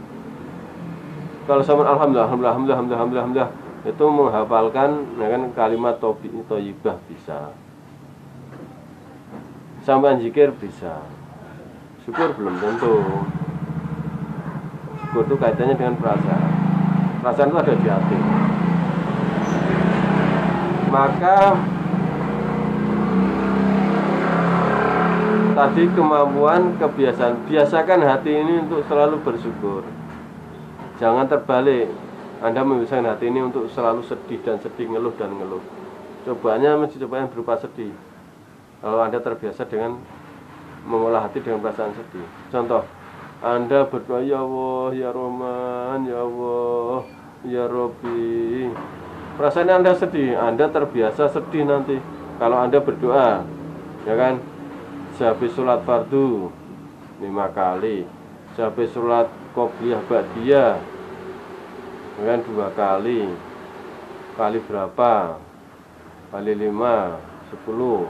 Kalau sama alhamdulillah, alhamdulillah, alhamdulillah, alhamdulillah, alhamdulillah, itu menghafalkan ya kan, kalimat thayyibah bisa. Sampai zikir bisa. Syukur belum tentu. Syukur itu kaitannya dengan perasaan. Perasaan itu ada di hati. Maka tadi kemampuan, kebiasaan, biasakan hati ini untuk selalu bersyukur. Jangan terbalik, Anda membiasakan hati ini untuk selalu sedih dan sedih, ngeluh dan ngeluh. Cobaannya mesti cobaan berupa sedih. Kalau Anda terbiasa dengan mengolah hati dengan perasaan sedih. Contoh, Anda berdoa, ya Allah, ya Rahman, ya Allah, ya Robbi. Perasaan Anda sedih, Anda terbiasa sedih nanti. Kalau Anda berdoa, ya kan? Sehabis sholat fardu 5 kali, sehabis sholat qobliyah ba'diyah, ya kan 2 kali. Kali berapa? Kali 5, 10.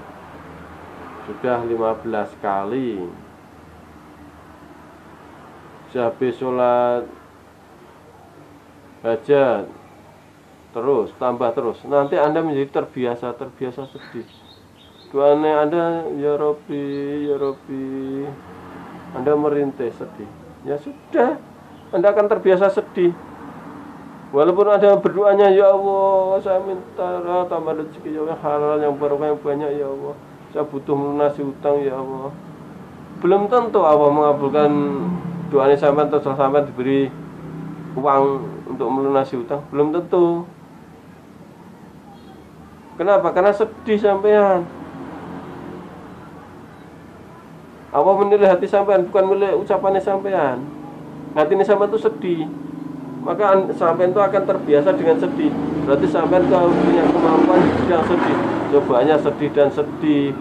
Sudah 15 kali. Sehabis sholat hajat, terus tambah terus. Nanti Anda menjadi terbiasa sedih. Doanya Anda, ya Robbi, ya Robbi. Anda merintih sedih. Ya sudah, Anda akan terbiasa sedih. Walaupun ada berdoanya, ya Allah, saya minta tambah rezeki, ya Allah, halal yang barokah yang banyak, ya Allah. Saya butuh melunasi hutang, ya Allah. Belum tentu Allah mengabulkan doanya sampai atau sampai diberi uang untuk melunasi hutang. Belum tentu. Kenapa? Karena sedih sampean. Allah menilai hati sampean, bukan menilai ucapannya sampean. Hati ini sampean itu sedih, maka sampean itu akan terbiasa dengan sedih. Berarti sampean kalau punya kemampuan yang sedih, cobaannya sedih dan sedih,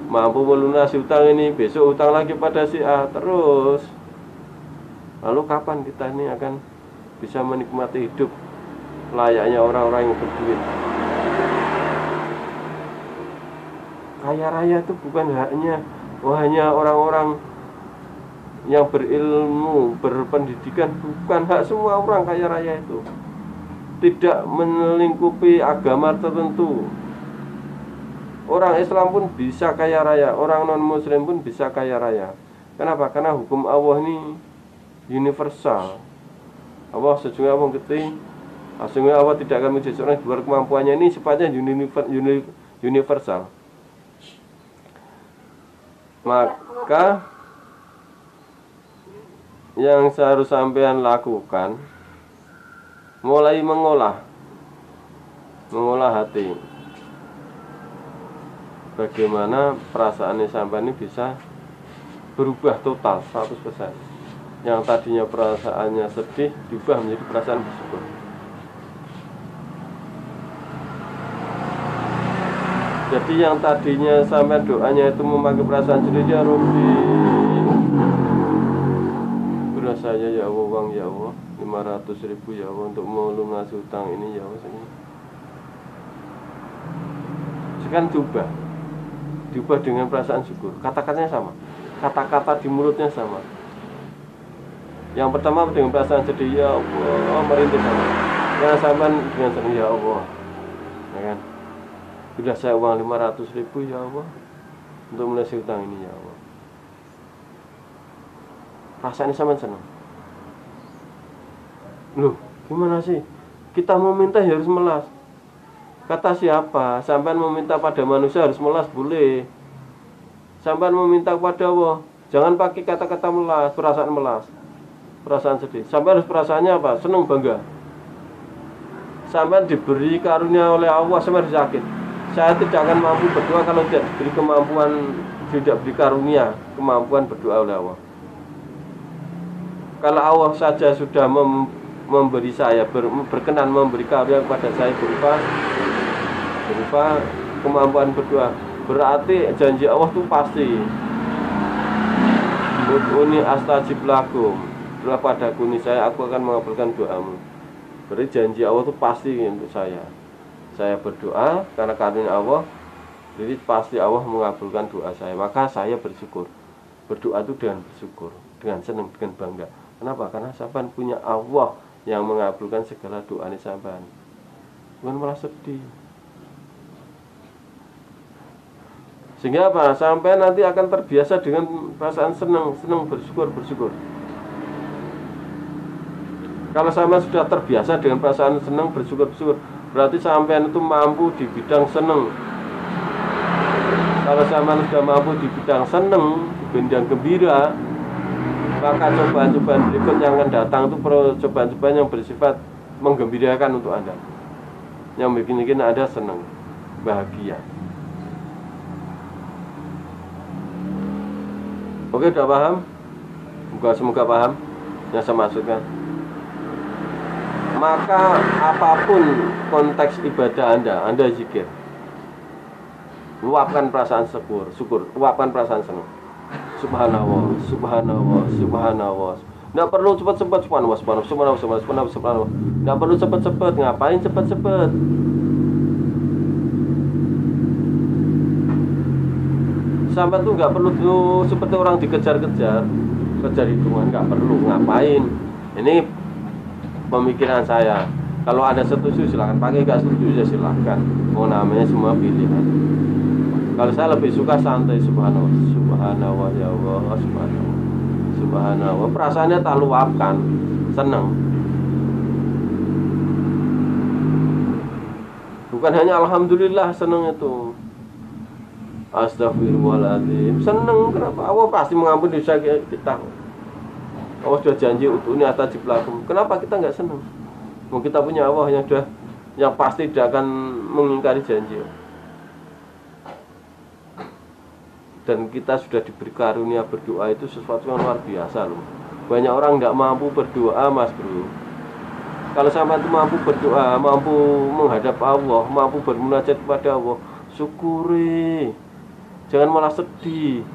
mampu melunasi utang ini, besok utang lagi pada si A, terus. Lalu kapan kita ini akan bisa menikmati hidup layaknya orang-orang yang berduit? Kaya raya itu bukan hanya orang-orang yang berilmu, berpendidikan, bukan hak semua orang kaya raya itu. Tidak melingkupi agama tertentu. Orang Islam pun bisa kaya raya, orang non-muslim pun bisa kaya raya. Kenapa? Karena hukum Allah ini universal. Allah sejujurnya Allah ngerti, sesungguhnya Allah tidak akan menjadi seorang di luar kemampuannya. Ini sifatnya universal. Maka yang seharus sampean lakukan, mulai mengolah hati. Bagaimana perasaan sampean ini bisa berubah total 100%. Yang tadinya perasaannya sedih diubah menjadi perasaan bersyukur. Jadi yang tadinya sampai doanya itu memakai perasaan sedih, ya Robbi, beri saya ya Allah uang, ya Allah 500.000, ya Allah, untuk melunasi hutang ini, ya Allah. Sekarang diubah dengan perasaan syukur. Kata-katanya sama, kata-kata di mulutnya sama. Yang pertama dengan perasaan sedih, ya Allah, merintih sama. Yang sampai dengan sedih, ya Allah, ya kan? Sudah saya uang 500.000, ya Allah, untuk melunasi hutang ini, ya Allah. Rasanya sama senang. Loh, gimana sih? Kita mau minta ya harus melas. Kata siapa? Sampai meminta pada manusia harus melas, boleh. Sampai meminta kepada Allah, jangan pakai kata-kata melas, perasaan sedih. Sampai harus perasaannya apa? Senang, bangga. Sampai diberi karunia oleh Allah, sampai harus yakin. Saya tidak akan mampu berdoa kalau tidak diberi kemampuan, tidak diberi karunia kemampuan berdoa oleh Allah. Kalau Allah saja sudah memberi saya, berkenan memberi karunia kepada saya berupa kemampuan berdoa, berarti janji Allah itu pasti. Ud'uni astajib lakum, doa padaku niscaya aku akan mengabulkan doamu. Berarti janji Allah itu pasti untuk saya. Saya berdoa karena karunia Allah, jadi pasti Allah mengabulkan doa saya. Maka saya bersyukur. Berdoa itu dengan bersyukur, dengan senang, dengan bangga. Kenapa? Karena sampean punya Allah yang mengabulkan segala doa ini sampean. Bukan malah sedih. Sehingga apa? Sampai nanti akan terbiasa dengan perasaan senang bersyukur. Kalau sampean sudah terbiasa dengan perasaan senang, bersyukur-syukur, berarti sampean itu mampu di bidang senang. Kalau sampean sudah mampu di bidang senang, di bidang gembira, maka cobaan-cobaan berikut yang akan datang itu cobaan-cobaan yang bersifat menggembirakan untuk Anda, yang bikin Anda senang, bahagia. Oke, udah paham? Semoga paham yang saya maksudkan. Maka apapun konteks ibadah Anda zikir, luapkan perasaan syukur, luapkan perasaan senang. Subhanallah, subhanallah, subhanallah. Nggak perlu cepat-cepat, subhanallah, subhanallah, subhanallah, subhanallah. Nggak perlu cepat-cepat. Ngapain cepat-cepat? Sampai tuh nggak perlu tuh seperti orang dikejar-kejar, kejar hitungan, nggak perlu. Ngapain? Ini pemikiran saya. Kalau ada setuju silahkan pakai, nggak setuju ya silahkan. Mau namanya semua pilihan. Kalau saya lebih suka santai, subhanallah, subhanallah, ya Allah, subhanallah, subhanallah. Perasaannya tak luapkan, senang. Bukan hanya alhamdulillah senang itu. Astagfirullahaladzim, senang. Kenapa? Allah pasti mengampuni dosa kita. Allah sudah janji untuk ini atajib lakum. Kenapa kita nggak senang? Mau kita punya Allah yang pasti tidak akan mengingkari janji. Dan kita sudah diberi karunia berdoa itu sesuatu yang luar biasa loh. Banyak orang nggak mampu berdoa, Mas Bro. Kalau sama itu mampu berdoa, mampu menghadap Allah, mampu bermunajat kepada Allah, syukuri. Jangan malah sedih.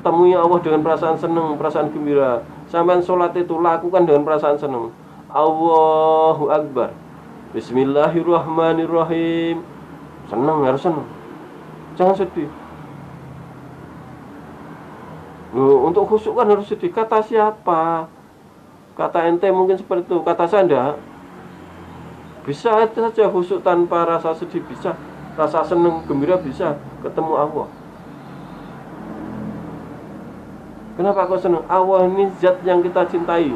Temui Allah dengan perasaan senang, perasaan gembira. Sampai sholat itu lakukan dengan perasaan senang. Allahu Akbar, Bismillahirrahmanirrahim. Senang, harus senang. Jangan sedih. Loh, untuk khusyuk kan harus sedih. Kata siapa? Kata ente mungkin seperti itu. Kata saya enggak. Bisa saja khusyuk tanpa rasa sedih, bisa. Rasa senang, gembira bisa. Ketemu Allah. Kenapa kau senang? Allah ini zat yang kita cintai,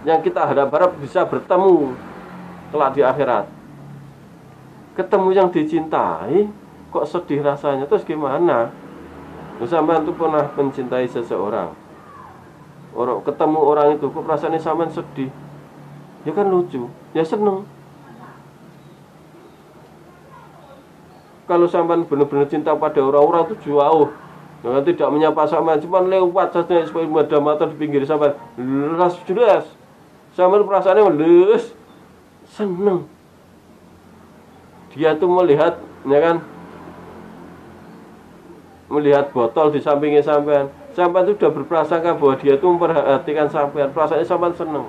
yang kita harap-harap bisa bertemu kelak di akhirat. Ketemu yang dicintai, kok sedih rasanya? Terus gimana? Sampean itu pernah mencintai seseorang, ketemu orang itu, kok perasaannya sampean sedih? Ya kan lucu, ya seneng. Kalau sampean benar-benar cinta pada orang-orang itu jauh, jangan tidak menyapa sampean, cuma lewat saja supaya ada mata di pinggir sampean, jelas, sampean perasaannya lulus, seneng. Dia tuh melihat, ya kan, melihat botol di sampingnya sampean itu sudah berprasangka bahwa dia itu memperhatikan sampean, perasaannya sampean seneng,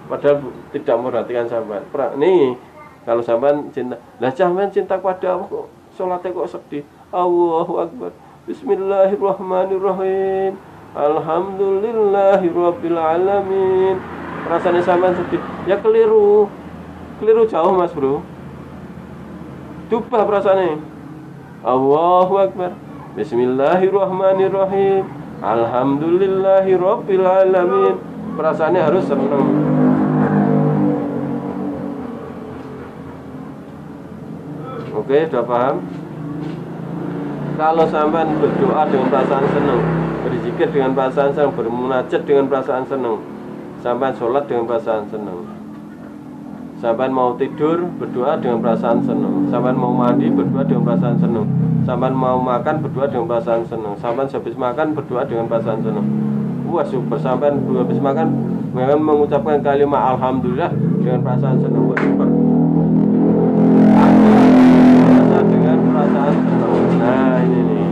padahal tidak memperhatikan sampean. Nih, kalau sampean cinta, lah sampean cinta kepada Allah kok sholatnya kok sedih. Allahu Akbar, Bismillahirrahmanirrahim, Alhamdulillahirabbil alamin. Perasaannya sampean sedih, ya keliru jauh, Mas Bro. Coba perasaannya. Allahu Akbar, Bismillahirrahmanirrahim, Alhamdulillahirabbil alamin. Perasaannya harus senang. Oke, sudah paham? Kalau sampean berdoa dengan perasaan senang, berzikir dengan perasaan senang, bermunajat dengan perasaan senang, sampean sholat dengan perasaan senang, sampean mau tidur berdoa dengan perasaan senang, sampean mau mandi berdoa dengan perasaan senang, sampean mau makan berdoa dengan perasaan senang, sampean habis makan berdoa dengan perasaan senang. Wah, super. Sampean habis makan memang mengucapkan kalimat alhamdulillah dengan perasaan senang. Wah, super. Dengan perasaan senang. Nah, ini nih.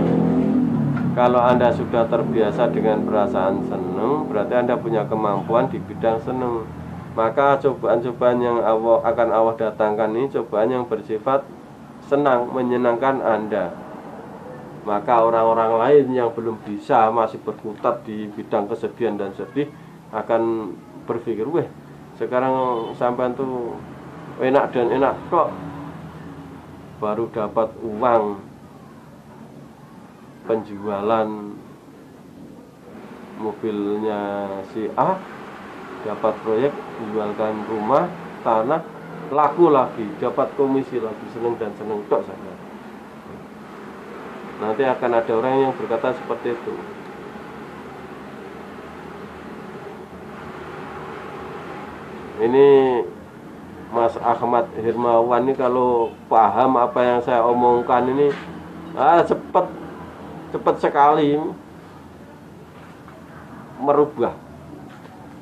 Kalau Anda sudah terbiasa dengan perasaan senang, berarti Anda punya kemampuan di bidang senang. Maka cobaan-cobaan yang akan Allah datangkan ini cobaan yang bersifat senang, menyenangkan Anda. Maka orang-orang lain yang belum bisa, masih berkutat di bidang kesedihan dan sedih, akan berpikir, weh, sekarang sampean tuh enak dan enak kok, baru dapat uang penjualan mobilnya si A dapat proyek, jualkan rumah, tanah, laku lagi, dapat komisi lagi, seneng dan seneng tok saja. Nanti akan ada orang yang berkata seperti itu. Ini Mas Ahmad Hermawan ini kalau paham apa yang saya omongkan ini, cepat sekali merubah,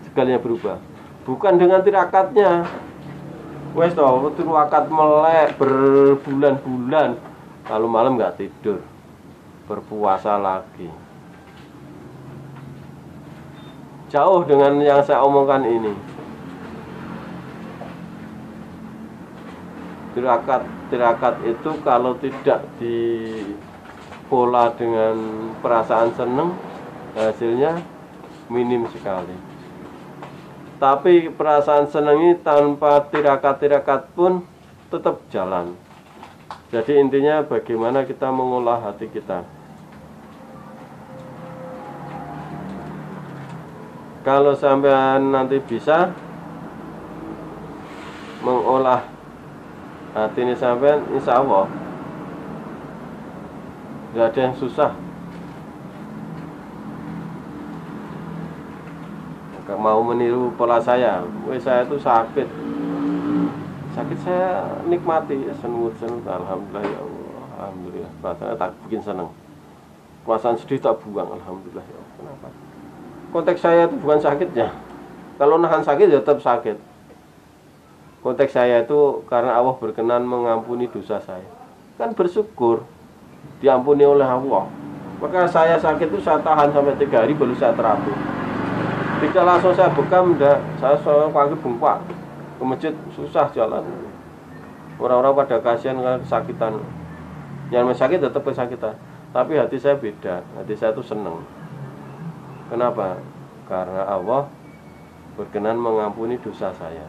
segalanya berubah. Bukan dengan tirakatnya, wes toh tirakat melek berbulan-bulan, lalu malam nggak tidur, berpuasa lagi. Jauh dengan yang saya omongkan ini. Tirakat itu kalau tidak dipola dengan perasaan seneng, hasilnya minim sekali. Tapi perasaan seneng ini tanpa tirakat pun tetap jalan. Jadi intinya bagaimana kita mengolah hati kita. Kalau sampean nanti bisa mengolah hati ini sampean, insya Allah nggak ada yang susah. Gak mau meniru pola saya, saya itu sakit saya nikmati, senut, alhamdulillah ya Allah, alhamdulillah. Perasaan tak bikin senang, perasaan sedih tak buang, alhamdulillah ya Allah. Kenapa? Konteks saya itu bukan sakitnya. Kalau nahan sakit ya tetap sakit. Konteks saya itu karena Allah berkenan mengampuni dosa saya, kan bersyukur diampuni oleh Allah. Maka saya sakit itu saya tahan sampai 3 hari baru saya terapi. Tidak langsung saya bekam, enggak. Saya pagi bengkak ke masjid, susah jalan. Orang-orang pada kasihan karena kesakitan. Yang sakit tetap kesakitan, tapi hati saya beda. Hati saya itu senang. Kenapa? Karena Allah berkenan mengampuni dosa saya.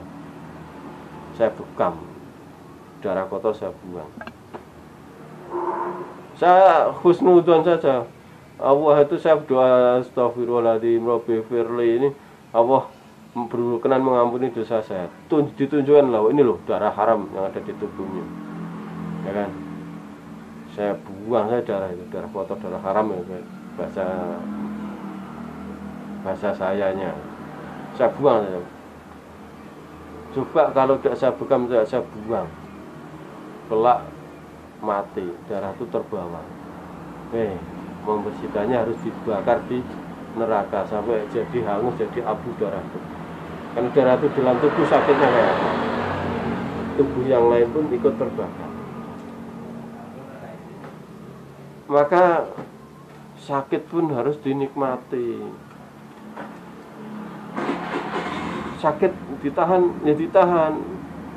Saya bekam, darah kotor saya buang. Saya husnudzon saja. Allah itu saya berdoa, astagfirullahaladzim, Rabbi firli, ini Allah berkenan mengampuni dosa saya. Ditunjukkan loh, ini loh darah haram yang ada di tubuhnya, ya kan? Saya buang saya darah itu, darah kotor, darah haram ya, bahasa sayanya. Saya buang saja. Coba kalau tidak saya bekam, tidak saya buang, kelak mati, darah itu terbawa. Membersihkannya harus dibakar di neraka sampai jadi hangus, jadi abu darah itu. Karena darah itu dalam tubuh sakitnya kayak apa? Tubuh yang lain pun ikut terbakar. Maka sakit pun harus dinikmati. Sakit ditahan, ya ditahan.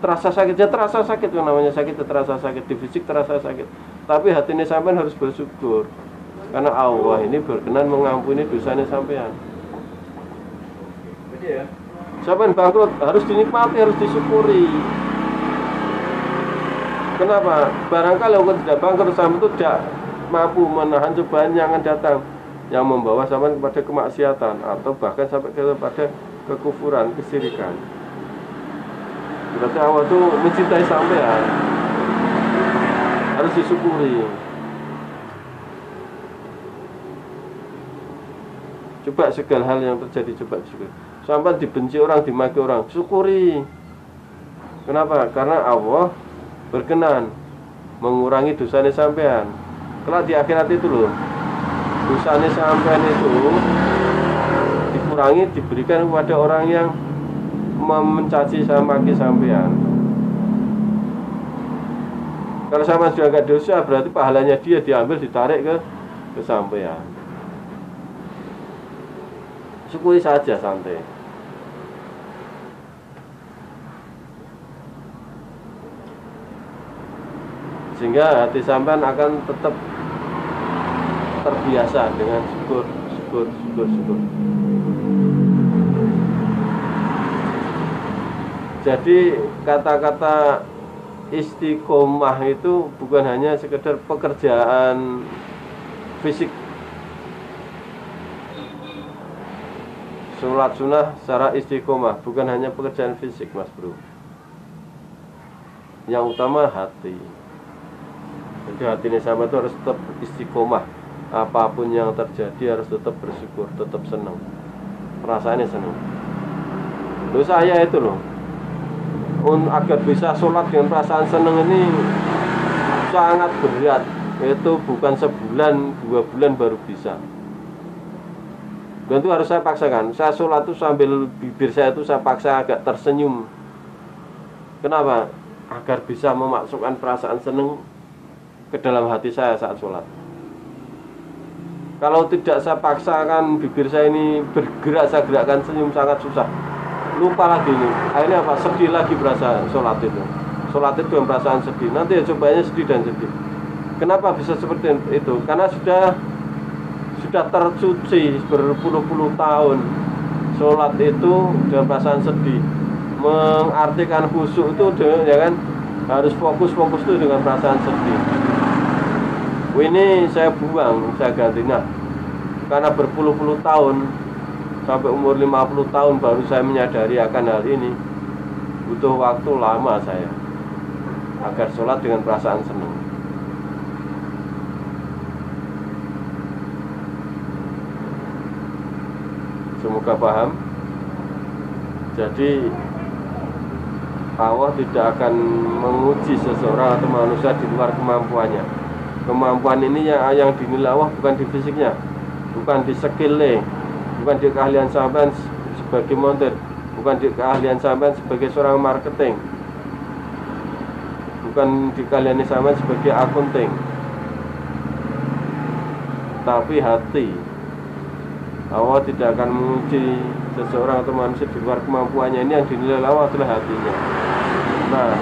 Terasa sakit, ya terasa sakit. Yang namanya sakit, ya terasa sakit. Di fisik terasa sakit. Tapi hati ini sampean harus bersyukur. Karena Allah ini berkenan mengampuni dosanya sampean. Sampean bangkrut, harus dinikmati, harus disyukuri. Kenapa? Barangkali kalau tidak bangkrut, sampean itu tidak mampu menahan cobaan yang akan datang, yang membawa sampean kepada kemaksiatan, atau bahkan sampai kepada kekufuran, kesyirikan. Berarti Allah itu mencintai sampean, harus disyukuri. Coba segala hal yang terjadi, coba syukuri. Sampai dibenci orang, dimaki orang, syukuri. Kenapa? Karena Allah berkenan mengurangi dosanya sampean. Kelak di akhirat itu loh, dosanya sampean itu dikurangi, diberikan kepada orang yang mencaci sama maki sampean. Kalau sampean sudah gak dosa, berarti pahalanya dia diambil, ditarik ke sampean. Syukuri saja, santai. Sehingga hati sampean akan tetap terbiasa dengan syukur. Jadi kata-kata istiqomah itu bukan hanya sekedar pekerjaan fisik. sholat sunnah secara istiqomah, bukan hanya pekerjaan fisik, Mas Bro. Yang utama hati. Jadi hati ini sama itu harus tetap istiqomah. Apapun yang terjadi harus tetap bersyukur, tetap senang. Perasaannya senang. Loh saya itu loh, agar bisa sholat dengan perasaan senang ini sangat berat. Itu bukan sebulan, 2 bulan baru bisa. Dan itu harus saya paksakan. Saya sholat itu sambil bibir saya itu saya paksa agak tersenyum. Kenapa? Agar bisa memasukkan perasaan senang ke dalam hati saya saat sholat. Kalau tidak saya paksakan bibir saya ini bergerak, saya gerakkan senyum, sangat susah. Lupa lagi nih. Akhirnya apa? Sedih lagi berasa sholat itu. Sholat itu dengan perasaan sedih. Nanti ya cobanya sedih dan sedih. Kenapa bisa seperti itu? Karena sudah tercuci berpuluh-puluh tahun sholat itu dengan perasaan sedih. Mengartikan khusyuk itu ya kan, harus fokus itu dengan perasaan sedih. Ini saya buang, saya ganti. Nah, karena berpuluh-puluh tahun sampai umur 50 tahun baru saya menyadari akan hal ini. Butuh waktu lama saya agar sholat dengan perasaan senang. Semoga paham. Jadi Allah tidak akan menguji seseorang atau manusia di luar kemampuannya. Kemampuan ini yang dinilai Allah bukan di fisiknya, bukan di skill-nya, bukan di keahlian sampean sebagai montir, bukan di keahlian sampean sebagai seorang marketing, bukan di keahlian sampean sebagai akunting, tapi hati. Allah tidak akan menguji seseorang atau manusia di luar kemampuannya. Ini yang dinilai Allah adalah hatinya. Nah,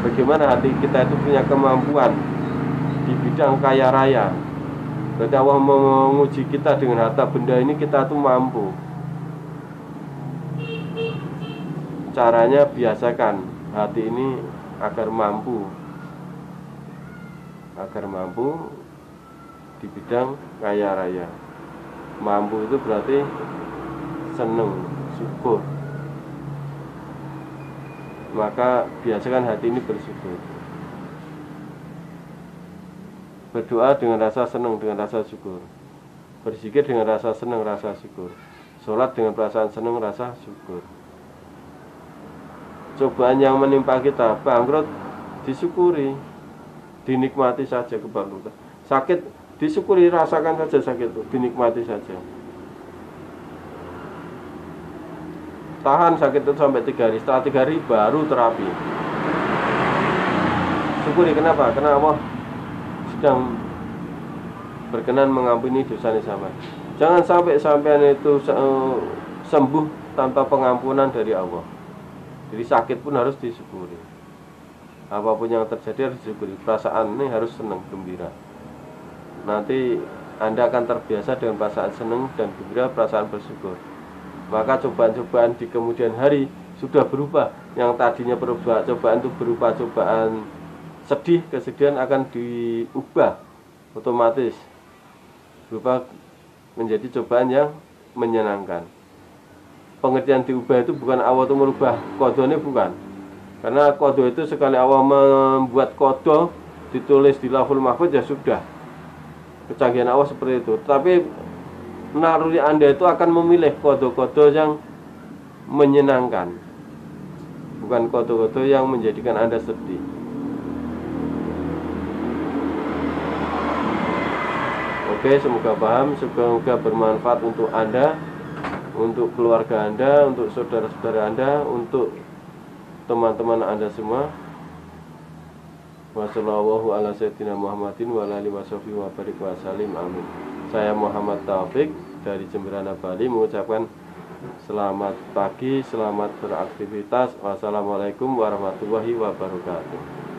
bagaimana hati kita itu punya kemampuan di bidang kaya raya. Berarti Allah menguji kita dengan harta benda ini, kita tuh mampu. Caranya biasakan hati ini agar mampu di bidang kaya raya. Mampu itu berarti seneng, syukur. Maka biasakan hati ini bersyukur. Berdoa dengan rasa senang, dengan rasa syukur. Berzikir dengan rasa senang, rasa syukur. Sholat dengan perasaan senang, rasa syukur. Cobaan yang menimpa kita, bangkrut, disyukuri. Dinikmati saja kebangkrutan. Sakit, disyukuri, rasakan saja sakit itu, dinikmati saja. Tahan sakit itu sampai 3 hari. Setelah 3 hari baru terapi. Syukuri, kenapa? Karena Allah sedang berkenan mengampuni dosa sama. Jangan sampai sampean itu sembuh tanpa pengampunan dari Allah. Jadi sakit pun harus disyukuri. Apapun yang terjadi harus disyukuri. Perasaan ini harus senang, gembira. Nanti Anda akan terbiasa dengan perasaan senang dan gembira, perasaan bersyukur. Maka cobaan-cobaan di kemudian hari sudah berubah. Yang tadinya cobaan itu berupa cobaan sedih, kesedihan akan diubah otomatis berupa menjadi cobaan yang menyenangkan. Pengertian diubah itu bukan Allah itu merubah kodone, bukan. Karena kodo itu sekali Allah membuat kodo ditulis di Lauhul Mahfuz ya sudah. Kecanggihan Allah seperti itu. Tapi naluri Anda itu akan memilih kodo-kodo yang menyenangkan, bukan kodo-kodo yang menjadikan Anda sedih. Oke, semoga paham, semoga bermanfaat untuk Anda, untuk keluarga Anda, untuk saudara-saudara Anda, untuk teman-teman Anda semua. Wassallallahu ala sayyidina Muhammadin wa ala alihi washabihi wa barik wa salim. Amin. Saya Muhammad Taufik dari Jemberana, Bali mengucapkan selamat pagi, selamat beraktivitas. Wassalamualaikum warahmatullahi wabarakatuh.